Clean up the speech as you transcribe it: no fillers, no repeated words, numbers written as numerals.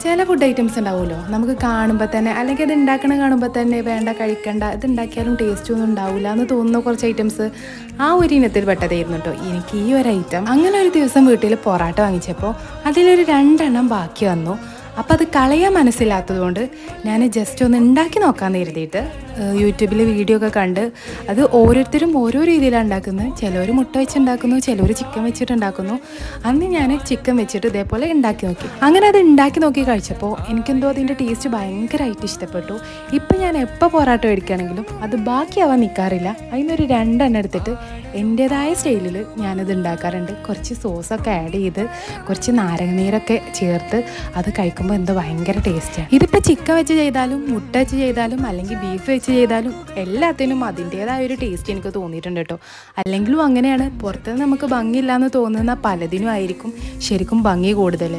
ചില food items ഉണ്ടാവുമല്ലോ നമുക്ക് കാണുമ്പോൾ തന്നെ, അല്ലെങ്കിൽ അത് ഉണ്ടാക്കണ കാണുമ്പോൾ തന്നെ വേണ്ട കഴിക്കണ്ട, ഇത് ഉണ്ടാക്കിയാലും ടേസ്റ്റ് ഒന്നും ഉണ്ടാവില്ല എന്ന് തോന്നുന്ന കുറച്ച് ഐറ്റംസ് ആ ഒരു ഇനത്തിൽ പെട്ടതായിരുന്നു കേട്ടോ എനിക്ക് ഈ ഒരു ഐറ്റം. അങ്ങനെ ഒരു ദിവസം വീട്ടിൽ പൊറാട്ട വാങ്ങിച്ചപ്പോൾ അതിലൊരു 2 എണ്ണം ബാക്കി വന്നു. അപ്പോൾ അത് കളയാൻ മനസ്സിലാത്തത് കൊണ്ട് ഞാൻ ജസ്റ്റ് ഒന്ന് ഉണ്ടാക്കി നോക്കാമെന്ന് കരുതിയിട്ട് യൂട്യൂബിൽ വീഡിയോ ഒക്കെ കണ്ട് അത് ഓരോരുത്തരും ഓരോ രീതിയിലാണ് ഉണ്ടാക്കുന്നത്. ചിലവർ മുട്ട വെച്ചുണ്ടാക്കുന്നു, ചിലവർ ചിക്കൻ വെച്ചിട്ടുണ്ടാക്കുന്നു. അന്ന് ഞാൻ ചിക്കൻ വെച്ചിട്ട് ഇതേപോലെ ഉണ്ടാക്കി നോക്കി. അങ്ങനെ അത് ഉണ്ടാക്കി നോക്കി കഴിച്ചപ്പോൾ എനിക്കെന്തോ അതിൻ്റെ ടേസ്റ്റ് ഭയങ്കരമായിട്ട് ഇഷ്ടപ്പെട്ടു. ഇപ്പം ഞാൻ എപ്പോൾ പൊറാട്ട മേടിക്കുകയാണെങ്കിലും അത് ബാക്കിയാവാൻ നിൽക്കാറില്ല. അതിനൊരു 2 എണ്ണം എടുത്തിട്ട് എൻ്റേതായ സ്റ്റൈലിൽ ഞാനത് ഉണ്ടാക്കാറുണ്ട്. കുറച്ച് സോസൊക്കെ ആഡ് ചെയ്ത് കുറച്ച് നാരങ്ങനീരൊക്കെ ചേർത്ത് അത് കഴിക്കുമ്പോൾ എന്തോ ഭയങ്കര ടേസ്റ്റാണ്. ഇതിപ്പോൾ ചിക്കൻ വെച്ച് ചെയ്താലും മുട്ട വെച്ച് ചെയ്താലും അല്ലെങ്കിൽ ബീഫ് വെച്ച് ചെയ്താലും എല്ലാത്തിനും അതിൻ്റേതായ ഒരു ടേസ്റ്റ് എനിക്ക് തോന്നിയിട്ടുണ്ട് കേട്ടോ. അല്ലെങ്കിലും അങ്ങനെയാണ്, പുറത്തുനിന്ന് നമുക്ക് ഭംഗിയില്ലാന്ന് തോന്നുന്ന പലതിനും ആയിരിക്കും ശരിക്കും ഭംഗി കൂടുതൽ.